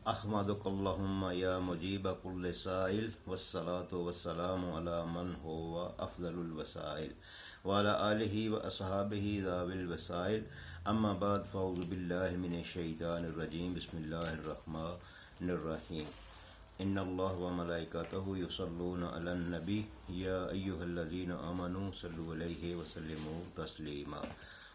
احمدک اللہم یا مجیب کل سائل والصلاة والسلام علی من هو افضل الوسائل وعلی آلہ واصحابہ ذوی الوسائل اما بعد فاعوذ باللہ من الشیطان الرجیم بسم اللہ الرحمن الرحیم ان اللہ وملائکتہ یصلون علی النبی یا ایہا الذین آمنوا صلوا علیہ وسلموا تسلیما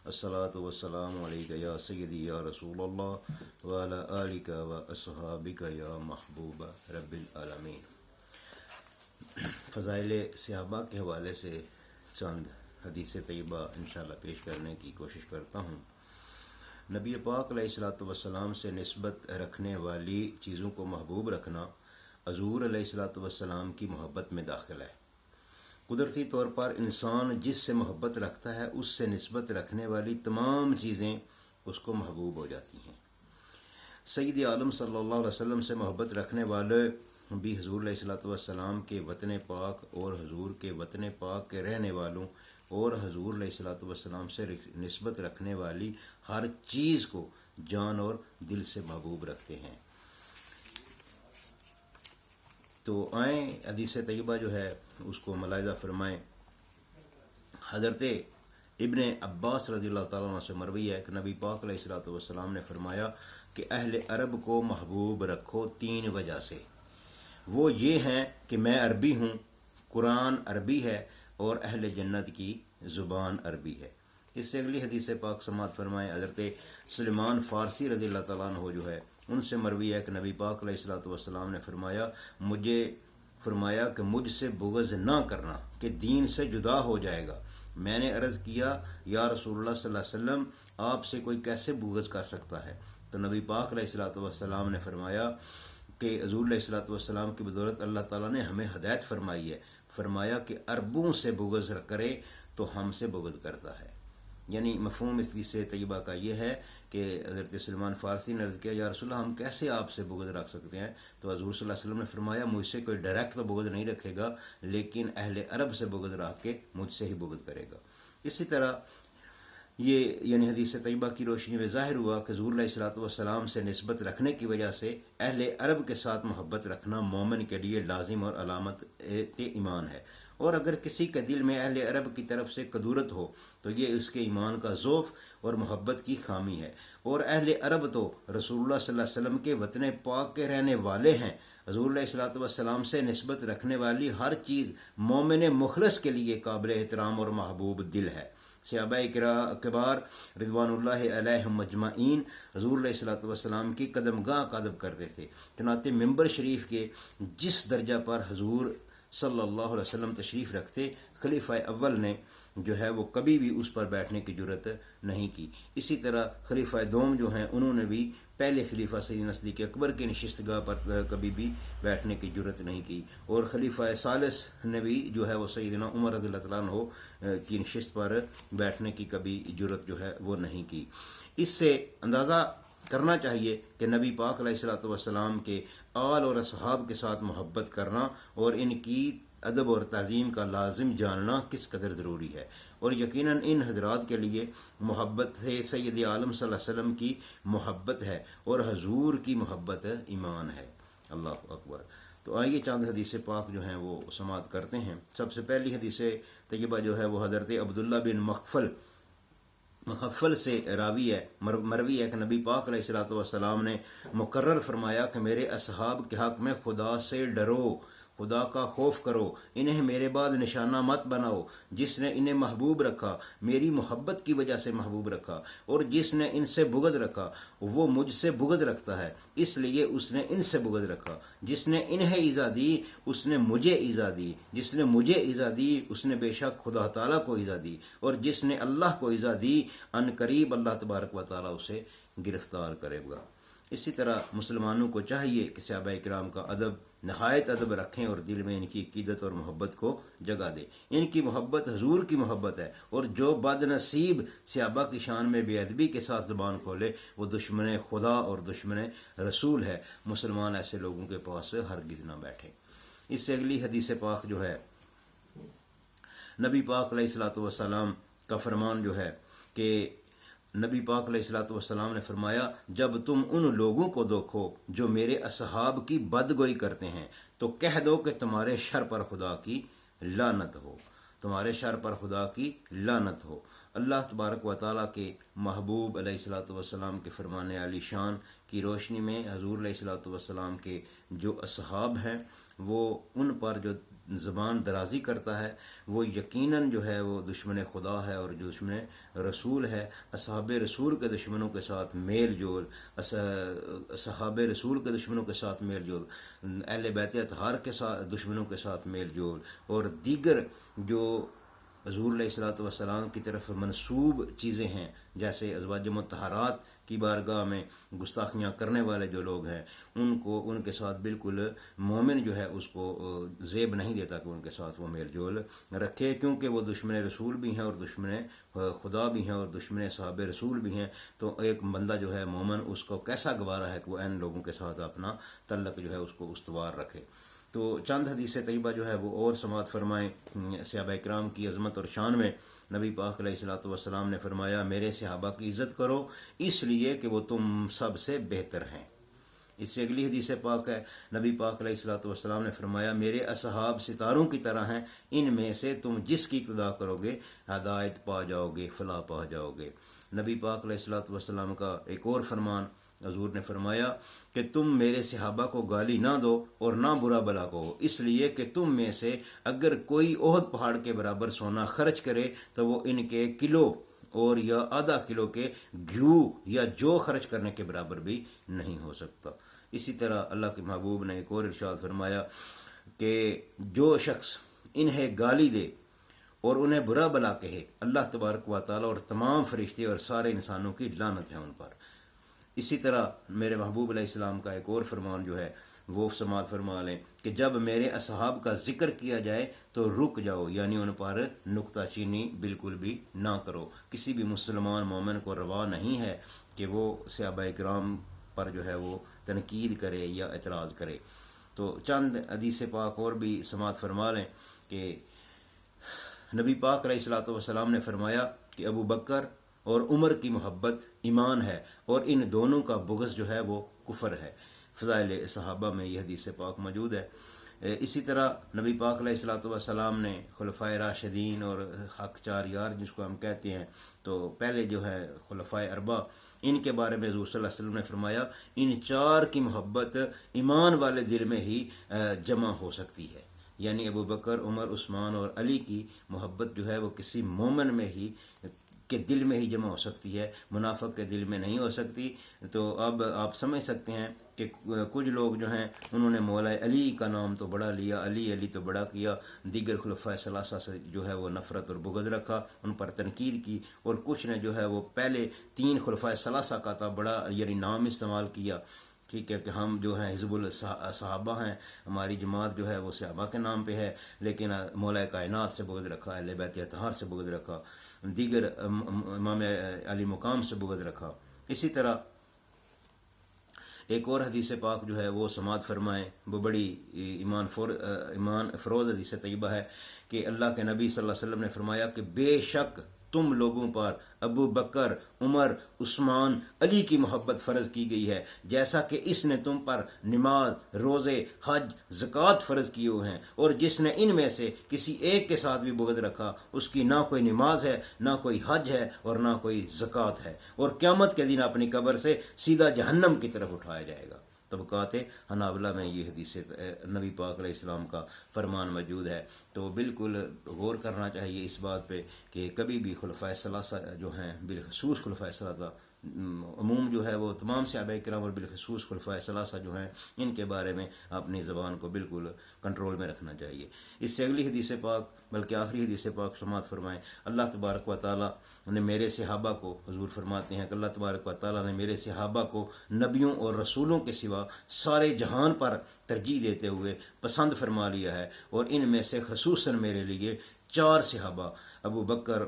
الصلاۃ والسلام علیک یا سیدی یا رسول اللہ وعلی آلک واصحابک یا محبوب رب العالمین۔ فضائل صحابہ کے حوالے سے چند حدیث طیبہ انشاءاللہ پیش کرنے کی کوشش کرتا ہوں۔ نبی پاک علیہ الصلوۃ والسلام سے نسبت رکھنے والی چیزوں کو محبوب رکھنا حضور علیہ الصلوۃ والسلام کی محبت میں داخل ہے۔ قدرتی طور پر انسان جس سے محبت رکھتا ہے اس سے نسبت رکھنے والی تمام چیزیں اس کو محبوب ہو جاتی ہیں۔ سید عالم صلی اللہ علیہ وسلم سے محبت رکھنے والے بھی حضور علیہ الصلوۃ والسلام کے وطن پاک اور حضور کے وطن پاک کے رہنے والوں اور حضور علیہ الصلوۃ والسلام سے نسبت رکھنے والی ہر چیز کو جان اور دل سے محبوب رکھتے ہیں۔ تو آئیں حدیث طیبہ جو ہے اس کو ملاحظہ فرمائیں۔ حضرت ابن عباس رضی اللہ تعالیٰ عنہ سے مروی ہے کہ نبی پاک علیہ الصلوۃ والسلام نے فرمایا کہ اہل عرب کو محبوب رکھو تین وجہ سے۔ وہ یہ ہیں کہ میں عربی ہوں، قرآن عربی ہے اور اہل جنت کی زبان عربی ہے۔ اس سے اگلی حدیث پاک سماعت فرمائیں۔ حضرت سلمان فارسی رضی اللہ تعالیٰ عنہ جو ہے ان سے مروی ہے کہ نبی پاک علیہ الصلوۃ والسلام نے فرمایا کہ مجھ سے بغض نہ کرنا کہ دین سے جدا ہو جائے گا۔ میں نے عرض کیا یا رسول اللہ صلی اللہ علیہ وسلم آپ سے کوئی کیسے بغض کر سکتا ہے؟ تو نبی پاک علیہ الصلوۃ والسلام نے فرمایا کہ حضور علیہ الصلوۃ والسلام کی بدولت اللہ تعالیٰ نے ہمیں ہدایت فرمائی ہے۔ فرمایا کہ عربوں سے بغض کرے تو ہم سے بغض کرتا ہے۔ یعنی مفہوم اس حدیث طیبہ کا یہ ہے کہ حضرت سلمان فارسی نے عرض کیا یا رسول اللہ ہم کیسے آپ سے بغض رکھ سکتے ہیں؟ تو حضور صلی اللہ علیہ وسلم نے فرمایا مجھ سے کوئی ڈائریکٹ تو بغض نہیں رکھے گا لیکن اہل عرب سے بغض رکھ کے مجھ سے ہی بغض کرے گا۔ اسی طرح یہ یعنی حدیث طیبہ کی روشنی میں ظاہر ہوا کہ حضور علیہ الصلوۃ والسلام سے نسبت رکھنے کی وجہ سے اہل عرب کے ساتھ محبت رکھنا مومن کے لیے لازم اور علامت ایمان ہے، اور اگر کسی کے دل میں اہل عرب کی طرف سے کدورت ہو تو یہ اس کے ایمان کا ضعف اور محبت کی خامی ہے۔ اور اہل عرب تو رسول اللہ صلی اللہ علیہ وسلم کے وطن پاک کے رہنے والے ہیں۔ حضور علیہ الصلوۃ والسلام سے نسبت رکھنے والی ہر چیز مومن مخلص کے لیے قابل احترام اور محبوب دل ہے۔ صحابہ کبار رضوان اللہ علیہم مجمعین حضور علیہ الصلوۃ والسلام کی قدم گاہ کا ادب کرتے تھے۔ چنانچہ ممبر شریف کے جس درجہ پر حضور صلی اللہ علیہ وسلم تشریف رکھتے خلیفہ اول نے جو ہے وہ کبھی بھی اس پر بیٹھنے کی جرت نہیں کی۔ اسی طرح خلیفہ دوم جو ہیں انہوں نے بھی پہلے خلیفہ سیدنا صدیق اکبر کی نشست گاہ پر کبھی بھی بیٹھنے کی جرت نہیں کی، اور خلیفہ ثالث نے بھی جو ہے وہ سیدنا عمر رضی اللہ تعالیٰ عنہ کی نشست پر بیٹھنے کی کبھی جرت جو ہے وہ نہیں کی۔ اس سے اندازہ کرنا چاہیے کہ نبی پاک علیہ الصلوۃ والسلام کے آل اور اصحاب کے ساتھ محبت کرنا اور ان کی ادب اور تعظیم کا لازم جاننا کس قدر ضروری ہے، اور یقیناً ان حضرات کے لیے محبت سے سید عالم صلی اللہ علیہ وسلم کی محبت ہے اور حضور کی محبت ایمان ہے۔ اللہ اکبر۔ تو آئیے چند حدیث پاک جو ہیں وہ سماعت کرتے ہیں۔ سب سے پہلی حدیث طیبہ جو ہے وہ حضرت عبداللہ بن مخفل سے مروی ہے کہ نبی پاک علیہ الصلوۃ والسلام نے مقرر فرمایا کہ میرے اصحاب کے حق میں خدا سے ڈرو، خدا کا خوف کرو، انہیں میرے بعد نشانہ مت بناؤ۔ جس نے انہیں محبوب رکھا میری محبت کی وجہ سے محبوب رکھا، اور جس نے ان سے بغض رکھا وہ مجھ سے بغض رکھتا ہے اس لیے اس نے ان سے بغض رکھا۔ جس نے انہیں ایذا دی اس نے مجھے ایذا دی، جس نے مجھے ایذا دی اس نے بے شک خدا تعالیٰ کو ایذا دی، اور جس نے اللہ کو ایذا دی ان قریب اللہ تبارک و تعالیٰ اسے گرفتار کرے گا۔ اسی طرح مسلمانوں کو چاہیے کہ صحابہ کرام کا نہایت ادب رکھیں اور دل میں ان کی عقیدت اور محبت کو جگہ دیں۔ ان کی محبت حضور کی محبت ہے، اور جو بد نصیب صحابہ کی شان میں بے ادبی کے ساتھ زبان کھولے وہ دشمن خدا اور دشمن رسول ہے۔ مسلمان ایسے لوگوں کے پاس ہرگز نہ بیٹھے۔ اس سے اگلی حدیث پاک جو ہے نبی پاک علیہ الصلوۃ والسلام کا فرمان جو ہے کہ نبی پاک علیہ الصلوۃ والسلام نے فرمایا جب تم ان لوگوں کو دیکھو جو میرے اصحاب کی بدگوئی کرتے ہیں تو کہہ دو کہ تمہارے شر پر خدا کی لعنت ہو، تمہارے شر پر خدا کی لعنت ہو۔ اللہ تبارک و تعالیٰ کے محبوب علیہ الصلوۃ والسلام کے فرمان عالی شان کی روشنی میں حضور علیہ الصلوۃ والسلام کے جو اصحاب ہیں وہ ان پر جو زبان درازی کرتا ہے وہ یقیناً جو ہے وہ دشمن خدا ہے، اور جو دشمن رسول ہے، اصحاب رسول کے دشمنوں کے ساتھ میل جول، اصحاب رسول کے دشمنوں کے ساتھ میل جول، اہل بیت اطہار کے ساتھ دشمنوں کے ساتھ میل جول، اور دیگر جو حضور علیہ الصلوۃ والسلام کی طرف منسوب چیزیں ہیں جیسے ازواج مطہرات کی بارگاہ میں گستاخیاں کرنے والے جو لوگ ہیں ان کے ساتھ بالکل مومن جو ہے اس کو زیب نہیں دیتا کہ ان کے ساتھ وہ میل جول رکھے، کیونکہ وہ دشمن رسول بھی ہیں اور دشمن خدا بھی ہیں اور دشمن صحاب رسول بھی ہیں۔ تو ایک بندہ جو ہے مومن اس کو کیسا گوارا ہے کہ وہ ان لوگوں کے ساتھ اپنا تعلق جو ہے اس کو استوار رکھے۔ تو چند حدیث طیبہ جو ہے وہ اور سماعت فرمائیں صحابہ کرام کی عظمت اور شان میں۔ نبی پاک علیہ الصلوۃ والسلام نے فرمایا میرے صحابہ کی عزت کرو اس لیے کہ وہ تم سب سے بہتر ہیں۔ اس سے اگلی حدیث پاک ہے، نبی پاک علیہ الصلوۃ والسلام نے فرمایا میرے اصحاب ستاروں کی طرح ہیں، ان میں سے تم جس کی اقتداء کرو گے ہدایت پا جاؤ گے، فلاح پا جاؤ گے۔ نبی پاک علیہ الصلوۃ والسلام کا ایک اور فرمان، حضور نے فرمایا کہ تم میرے صحابہ کو گالی نہ دو اور نہ برا بلا کہو، اس لیے کہ تم میں سے اگر کوئی احد پہاڑ کے برابر سونا خرچ کرے تو وہ ان کے کلو اور یا آدھا کلو کے گھیو یا جو خرچ کرنے کے برابر بھی نہیں ہو سکتا۔ اسی طرح اللہ کے محبوب نے ایک اور ارشاد فرمایا کہ جو شخص انہیں گالی دے اور انہیں برا بلا کہے اللہ تبارک و تعالیٰ اور تمام فرشتے اور سارے انسانوں کی لعنت ہے ان پر۔ اسی طرح میرے محبوب علیہ السلام کا ایک اور فرمان جو ہے وہ سماعت فرما لیں کہ جب میرے اصحاب کا ذکر کیا جائے تو رک جاؤ، یعنی ان پر نکتہ چینی بالکل بھی نہ کرو۔ کسی بھی مسلمان مومن کو روا نہیں ہے کہ وہ صحابہ کرام پر جو ہے وہ تنقید کرے یا اعتراض کرے۔ تو چند حدیث پاک اور بھی سماعت فرما لیں کہ نبی پاک علیہ الصلوۃ والسلام نے فرمایا کہ ابو بکر اور عمر کی محبت ایمان ہے اور ان دونوں کا بغض جو ہے وہ کفر ہے۔ فضائل صحابہ میں یہ حدیث پاک موجود ہے۔ اسی طرح نبی پاک علیہ الصلوۃ والسلام نے خلفائے راشدین اور حق چار یار جس کو ہم کہتے ہیں، تو پہلے جو ہے خلفائے اربع، ان کے بارے میں حضور صلی اللہ علیہ وسلم نے فرمایا ان چار کی محبت ایمان والے دل میں ہی جمع ہو سکتی ہے، یعنی ابو بکر، عمر، عثمان اور علی کی محبت جو ہے وہ کسی مومن میں ہی کے دل میں ہی جمع ہو سکتی ہے، منافق کے دل میں نہیں ہو سکتی۔ تو اب آپ سمجھ سکتے ہیں کہ کچھ لوگ جو ہیں انہوں نے مولا علی کا نام تو بڑا لیا، علی علی تو بڑا کیا، دیگر خلفائے ثلاثہ سے جو ہے وہ نفرت اور بغض رکھا، ان پر تنقید کی، اور کچھ نے جو ہے وہ پہلے تین خلفائے ثلاثہ کا تھا بڑا یعنی نام استعمال کیا، ٹھیک ہے، کہ ہم جو ہیں حزب الصحابہ ہیں، ہماری جماعت جو ہے وہ صحابہ کے نام پہ ہے، لیکن مولا کائنات سے بغض رکھا، اہل بیت اطہار سے بغض رکھا، دیگر امام علی مقام سے بغض رکھا۔ اسی طرح ایک اور حدیث پاک جو ہے وہ سماعت فرمائیں، وہ بڑی ایمان افروز حدیث طیبہ ہے کہ اللہ کے نبی صلی اللہ علیہ وسلم نے فرمایا کہ بے شک تم لوگوں پر ابو بکر، عمر، عثمان، علی کی محبت فرض کی گئی ہے جیسا کہ اس نے تم پر نماز، روزے، حج، زکوٰۃ فرض کیے ہوئے ہیں، اور جس نے ان میں سے کسی ایک کے ساتھ بھی بغض رکھا اس کی نہ کوئی نماز ہے، نہ کوئی حج ہے اور نہ کوئی زکوٰۃ ہے، اور قیامت کے دن اپنی قبر سے سیدھا جہنم کی طرف اٹھایا جائے گا۔ طبقات حنابلہ میں یہ حدیث نبی پاک علیہ السلام کا فرمان موجود ہے۔ تو بالکل غور کرنا چاہیے اس بات پہ کہ کبھی بھی خلفائے ثلاثہ جو ہیں، بالخصوص خلفائے ثلاثہ، عموم جو ہے وہ تمام صحابہ کرام اور بالخصوص خلفائے ثلاثہ جو ہیں ان کے بارے میں اپنی زبان کو بالکل کنٹرول میں رکھنا چاہیے۔ اس سے اگلی حدیث پاک بلکہ آخری حدیث پاک سماعت فرمائیں، اللہ تبارک و تعالیٰ نے میرے صحابہ کو، حضور فرماتے ہیں کہ اللہ تبارک و تعالیٰ نے میرے صحابہ کو نبیوں اور رسولوں کے سوا سارے جہان پر ترجیح دیتے ہوئے پسند فرما لیا ہے، اور ان میں سے خصوصاً میرے لیے 4 صحابہ ابو بکر،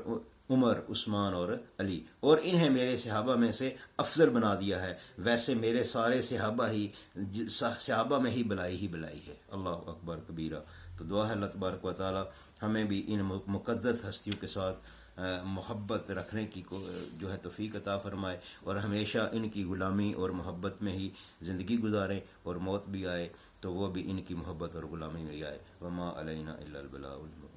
عمر، عثمان اور علی، اور انہیں میرے صحابہ میں سے افضل بنا دیا ہے، ویسے میرے سارے صحابہ میں ہی بلائی ہے۔ اللہ اکبر کبیرہ۔ تو دعا ہے اللہ تبارک و تعالی ہمیں بھی ان مقدس ہستیوں کے ساتھ محبت رکھنے کی جو ہے توفیق عطا فرمائے، اور ہمیشہ ان کی غلامی اور محبت میں ہی زندگی گزاریں، اور موت بھی آئے تو وہ بھی ان کی محبت اور غلامی میں ہی آئے۔ وما علینا الا البلاغ المبین۔